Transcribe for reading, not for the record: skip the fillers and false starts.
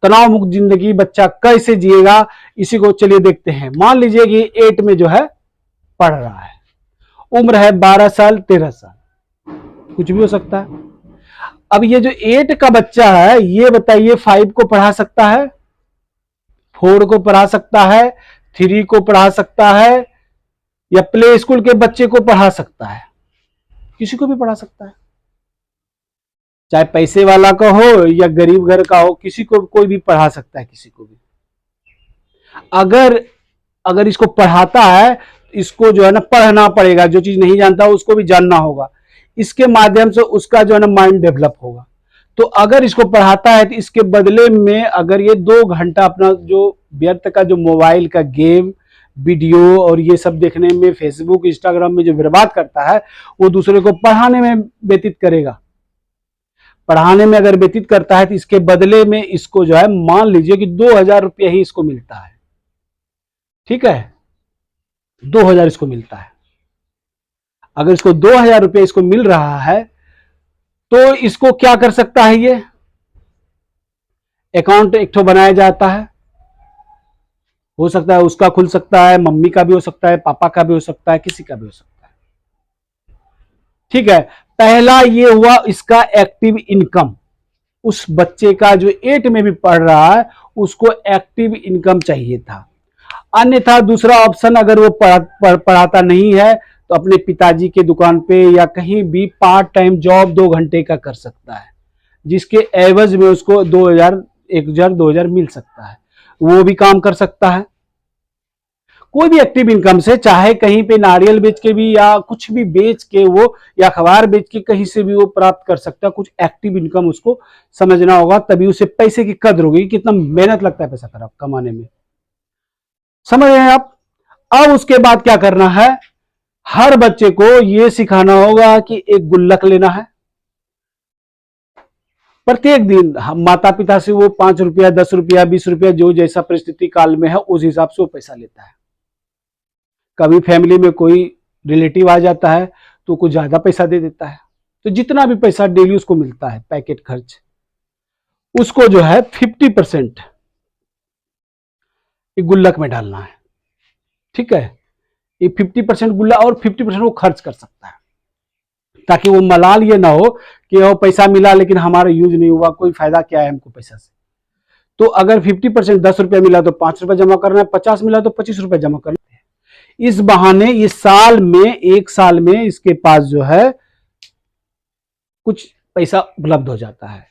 तनाव मुक्त जिंदगी बच्चा कैसे जिएगा, इसी को चलिए देखते हैं। मान लीजिए कि 8 में जो है पढ़ रहा है, उम्र है 12 साल 13 साल, कुछ भी हो सकता है। अब ये जो 8 का बच्चा है, ये बताइए 5 को पढ़ा सकता है, 4 को पढ़ा सकता है, 3 को पढ़ा सकता है, या प्ले स्कूल के बच्चे को पढ़ा सकता है? किसी को भी पढ़ा सकता है, चाहे पैसे वाला का हो या गरीब घर का हो, किसी को कोई भी पढ़ा सकता है, किसी को भी। अगर इसको पढ़ाता है, इसको जो है ना पढ़ना पड़ेगा, जो चीज नहीं जानता उसको भी जानना होगा, इसके माध्यम से उसका जो है ना माइंड डेवलप होगा। तो अगर इसको पढ़ाता है तो इसके बदले में अगर ये 2 घंटा अपना जो व्यर्थ का जो मोबाइल का गेम वीडियो और ये सब देखने में, फेसबुक इंस्टाग्राम में जो बर्बाद करता है, वो दूसरे को पढ़ाने में व्यतीत करेगा। पढ़ाने में अगर व्यतीत करता है तो इसके बदले में इसको जो है, मान लीजिए कि 2000 रुपया ही इसको मिलता है, ठीक है, 2000 इसको मिलता है। अगर इसको 2000 रुपया इसको मिल रहा है तो इसको क्या कर सकता है, ये अकाउंट एक तो बनाया जाता है, हो सकता है उसका खुल सकता है, मम्मी का भी हो सकता है, पापा का भी हो सकता है, किसी का भी हो सकता है, ठीक है। पहला ये हुआ इसका एक्टिव इनकम। उस बच्चे का जो 8 में भी पढ़ रहा है उसको एक्टिव इनकम चाहिए था। अन्यथा दूसरा ऑप्शन, अगर वो पढ़ाता नहीं है तो अपने पिताजी के दुकान पे या कहीं भी पार्ट टाइम जॉब 2 घंटे का कर सकता है, जिसके एवज में उसको 2000 मिल सकता है, वो भी काम कर सकता है। कोई भी एक्टिव इनकम से, चाहे कहीं पे नारियल बेच के भी या कुछ भी बेच के वो, या अखबार बेच के कहीं से भी वो प्राप्त कर सकता है। कुछ एक्टिव इनकम उसको समझना होगा, तभी उसे पैसे की कदर होगी, कितना मेहनत लगता है पैसा कमाने में, समझ रहे हैं आप। अब उसके बाद क्या करना है, हर बच्चे को यह सिखाना होगा कि एक गुल्लक लेना है। प्रत्येक दिन हम माता पिता से वो 5 रुपया 10 रुपया 20 रुपया जो जैसा परिस्थिति काल में है उस हिसाब से वो पैसा लेता है। कभी फैमिली में कोई रिलेटिव आ जाता है तो कुछ ज्यादा पैसा दे देता है, तो जितना भी पैसा डेली उसको मिलता है पैकेट खर्च, उसको जो है 50% गुल्लक में डालना है, ठीक है। ये 50% गुल्लक और 50% वो खर्च कर सकता है, ताकि वो मलाल ये ना हो कि वो पैसा मिला लेकिन हमारा यूज नहीं हुआ, कोई फायदा क्या है हमको पैसा से। तो अगर 50% 10 रुपया मिला तो 5 रुपया जमा करना है, 50 मिला तो 25 रुपया जमा करना है। इस बहाने इस साल में, 1 साल में इसके पास जो है कुछ पैसा उपलब्ध हो जाता है।